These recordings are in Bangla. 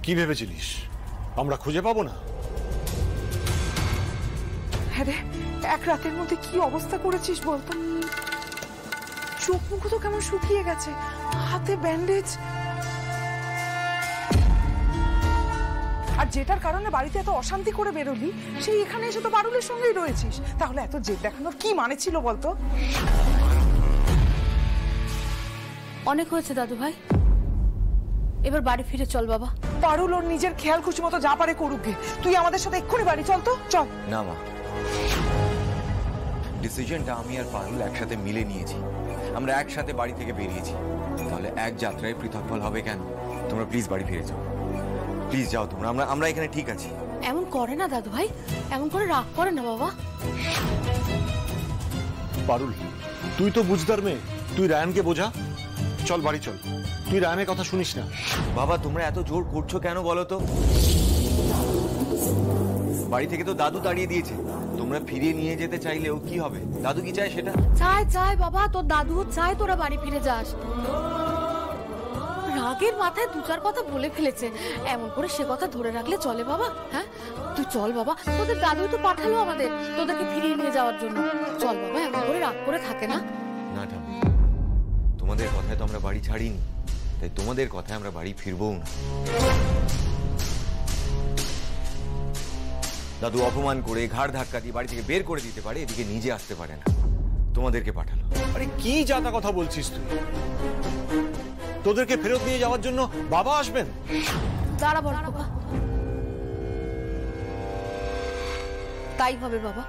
কি ভেবেছিলিস আমরা খুঁজে পাবো না? হ্যাঁ রে, এক রাতের মধ্যে কি অবস্থা করেছিস বলতো। চোখ মুখ তো কেমন শুকিয়ে গেছে, হাতে ব্যান্ডেজ, আর যেটার কারণে বাড়িতে এত অশান্তি করে বেরোলি সেই এখানে এসে তো পারুলের সঙ্গেই রয়েছিস। তাহলে এত জেদ দেখানোর কি মানে ছিল বলতো? অনেক হয়েছে দাদু ভাই, এবার বাড়ি ফিরে চল বাবা। পারুল ওর নিজের খেয়াল খুশি মতো যা পারে করুক গে, তুই আমাদের সাথে এক্ষুনি বাড়ি চল তো, চল। না মা, ডিসিশনটা আমি আর পারুল একসাথে মিলে নিয়েছি। আমরা একসাথে বাড়ি থেকে বেরিয়েছি, তাহলে এক যাত্রায় পৃথক ফল হবে কেন? তোমরা প্লিজ বাড়ি ফিরে যাও, প্লিজ যাও তোমরা, আমরা এখানে ঠিক আছি। এমন করে না দাদু ভাই, এমন করে রাগ করে না বাবা। পারুল, তুই তো বুঝদার মেয়ে, তুই রায়ানকে বোঝা। চল বাড়ি চল, তুই রায়ানের কথা শুনিস না। বাবা তোমরা এত জোর করছো কেন বলো তো? বাড়ি থেকে তো দাদু তাড়িয়ে দিয়েছে, তোমরা ফিরিয়ে নিয়ে যেতে চাইলেও কি হবে? দাদু কি চায় সেটা? চায় বাবা, তোর দাদুও চায় তোরা বাড়ি ফিরে যাস। রাগের মাথায় দু চার কথা বলে ফেলেছে, এমন করে সে কথা ধরে রাখলে চলে বাবা? হ্যাঁ তুই চল বাবা, তোদের দাদুই তো পাঠালো আমাদের তোদেরকে ফিরিয়ে নিয়ে যাওয়ার জন্য। চল বাবা, এমন করে রাগ করে থাকে না। না ঠাম্মি, তোমাদের কথায় তো আমরা বাড়ি ছাড়িনি, তাই তোমাদের কথায় আমরা বাড়ি ফিরবও না। দাদু অপমান করে ঘাড় ধাক্কা দিয়ে বাড়ি থেকে বের করে দিতে পারে, এদিকে নিজে আসতে পারে না, তোমাদেরকে পাঠালো। আরে কি জাতা কথা বলছিস তুই? তোদেরকে ফেরত নিয়ে যাওয়ার জন্য বাবা আসবেন? দাঁড়া বড় বাবা, তাই হবে বাবা,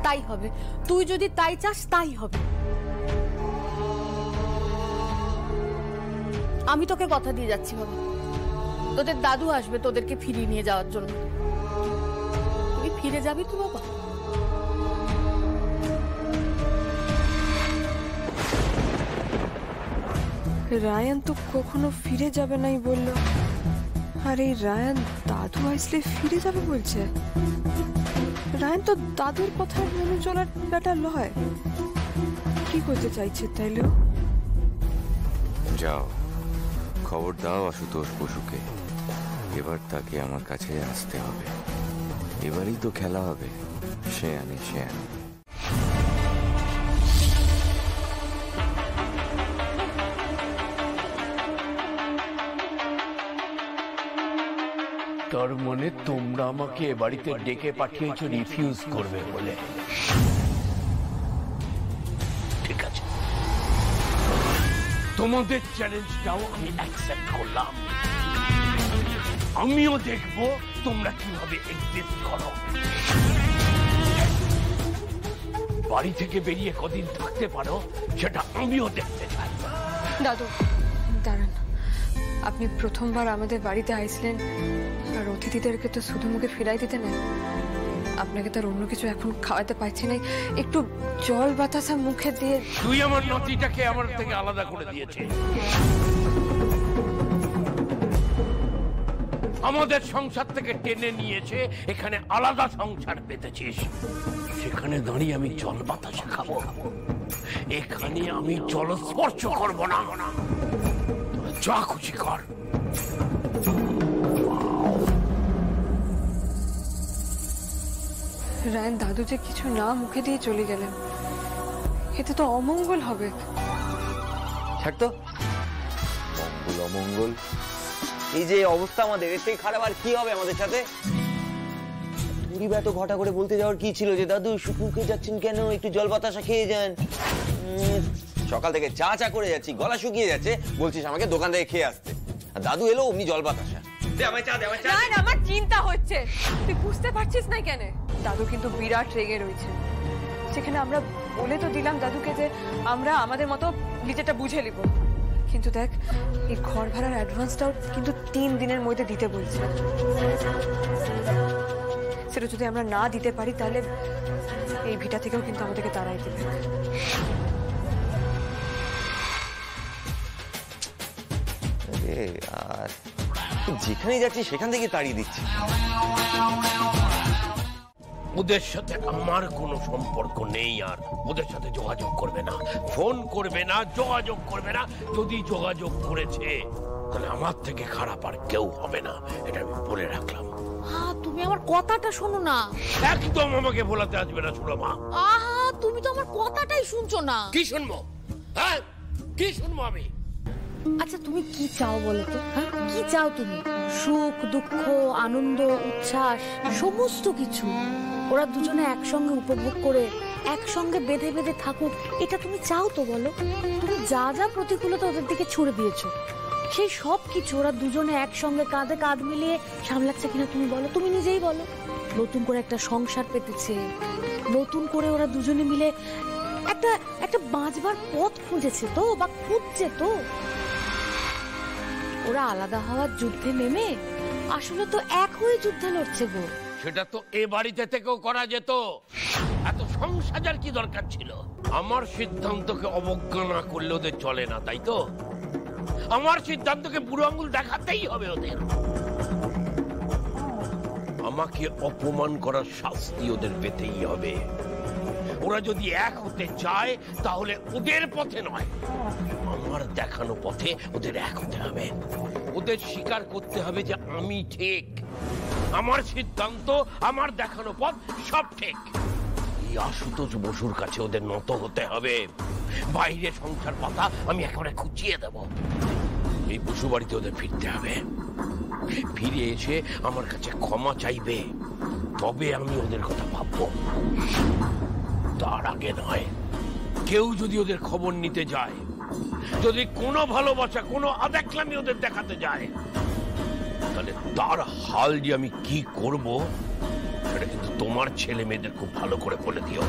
তাই হবে। তুই যদি তাই চাস তাই হবে। আমি তোকে কথা দিয়ে যাচ্ছি বাবা, তোদের দাদু আসবে তোদেরকে ফিরিয়ে নিয়ে যাওয়ার জন্য। তুই ফিরে যাবি তো বাবা? রায়ান তো কখনো ফিরে যাবে নাই বলল, আর এই রায়ান দাদু আসলে ফিরে যাবে বলছে। রায়ান তো দাদুর কথা মেনে চলার ব্যাটা লয়। কি করতে চাইছে তাইলেও? যাও খবর দাও আশুতোষ বসুকে, এবার তাকে আমার কাছে আসতে হবে। এবারই তো খেলা হবে, সে আনে সে আনে। তার মানে তোমরা আমাকে এ বাড়িতে ডেকে পাঠিয়েছো রিফিউজ করবে বলে? ঠিক আছে, তোমাদের চ্যালেঞ্জটাও আমি অ্যাকসেপ্ট করলাম। আমিও দেখবো তোমরা কিভাবে এক্সিস্ট করো। বাড়ি থেকে বেরিয়ে কদিন থাকতে পারো সেটা আমিও দেখতে চাই। দাদু দাঁড়ান, আপনি প্রথমবার আমাদের বাড়িতে আইসলেন, আর অতিথিদেরকে তো শুধু মুখে ফিরাই দিতে নেই। আপনাকে তার অন্য কিছু এখন খাওয়াতে পারছি না, একটু জল বাতাসা মুখে দিয়ে। তুই আমার নাতিটাকে আমার থেকে আলাদা করে দিয়েছিস, আমাদের সংসার থেকে টেনে নিয়েছে, এখানে আলাদা সংসার পেতেছিস। সেখানে দাঁড়িয়ে আমি জল বাতাসা খাবো, এখানে আমি জল স্পর্শ করবো না। যা খুশি কর। রায়ন দাদু যে কিছু না মুখে দিয়ে চলে গেলেন, এতে তো অমঙ্গল হবে। থাকতো মঙ্গল অমঙ্গল, এই যে অবস্থা আমাদের, এর থেকে খারাপ আর কি হবে আমাদের সাথে? এত ঘটা করে বলতে যাওয়ার কি ছিল যে দাদু শুকুকে যাচ্ছেন কেন, একটু জল বাতাসা খেয়ে যান। সকাল থেকে চা চা করে যাচ্ছি, গলা শুকিয়ে যাচ্ছে, বলছিস আমাকে দোকান থেকে খেয়ে আসতে, আর দাদু এলো অমনি জল বাতাসা। আমার চিন্তা হচ্ছে, তুই বুঝতে পারছিস না কেন? দাদু কিন্তু বিরাট রেগে রয়েছে। সেখানে আমরা বলে তো দিলাম দাদুকে যে আমরা আমাদের মতো নিজেটা বুঝে নিব, কিন্তু দেখ এই ঘর ভাড়ার অ্যাডভান্সটাও কিন্তু 3 দিনের মধ্যে দিতে বলছে। সেটা যদি আমরা না দিতে পারি তাহলে এই ভিটা থেকেও কিন্তু আমাদেরকে তাড়াই দেবে। আর যেখানে যাচ্ছি সেখান থেকে তাড়িয়ে দিচ্ছি। ওদের সাথে আমার কোনো সম্পর্ক নেই, আর ওদের সাথে যোগাযোগ করবে না, ফোন করবে না, যোগাযোগ করবে না। যদি যোগাযোগ করেছে তাহলে আমার থেকে খারাপ আর কেউ হবে না, এটা আমি বলে রাখলাম। হ্যাঁ, তুমি আমার কথাটা শোনো না। একদম আমাকে ভোলাতে আসবে না ছোট মা। আহা, তুমি তো আমার কথাটাই শুনছো না। কি শুনবো? হ্যাঁ, কি শুনবো আমি? আচ্ছা, তুমি কি চাও বলো তো? হ্যাঁ, কি চাও তুমি? সুখ, দুঃখ, আনন্দ, উচ্ছ্বাস, সমস্ত কিছু ওরা দুজনে একসঙ্গে উপভোগ করে একসঙ্গে বেঁধে বেঁধে থাকুক, এটা তুমি চাও তো বলো? তুমি যা যা প্রতিকূলতা ওদের দিকে ছুড়ে দিয়েছো, সেই সব কিছু ওরা দুজনে একসঙ্গে কাঁধে কাঁধ মিলিয়ে সামলাচ্ছে কিনা তুমি বলো? তুমি নিজেই বলো। নতুন করে একটা সংসার পেতেছে, নতুন করে ওরা দুজনে মিলে একটা একটা বাঁচবার পথ খুঁজেছে তো, বা খুঁজছে তো। ওরা আলাদা হওয়ার যুদ্ধে নেমে আসলে তো এক হয়ে যুদ্ধে লড়ছে গো। সেটা তো এ বাড়িতে থেকেও করা যেত। এত সংসার কি দরকার ছিল? আমার সিদ্ধান্তকে অবজ্ঞা না করলে ওদের চলে না, তাই তো? আমার সিদ্ধান্তকে বুড়ো আঙুল দেখাতেই হবে ওদের। আমাকে অপমান করার শাস্তি ওদের পেতেই হবে। ওরা যদি এক হতে চায় তাহলে ওদের পথে নয়, আমার দেখানো পথে ওদের এক হতে হবে। ওদের স্বীকার করতে হবে যে আমি ঠিক, আমার সিদ্ধান্ত, আমার দেখানো পথ সব ঠিক। এই আশুতোষ বসুর কাছে ওদের নত হতে হবে। বাইরে সংসার পাতা আমি একেবারে খুঁচিয়ে দেব। এই বসু বাড়িতে ওদের ফিরতে হবে। ফিরে এসে আমার কাছে ক্ষমা চাইবে, তবে আমি ওদের কথা ভাববো। তার আগে নয়। কেউ যদি ওদের খবর নিতে যায়, যদি কোনো ভালোবাসা, কোনো আদেকলামি ওদের দেখাতে যায়, তাহলে তার হাল যে আমি কি করব সেটা কিন্তু তোমার ছেলে মেয়েদের খুব ভালো করে বলে দিও।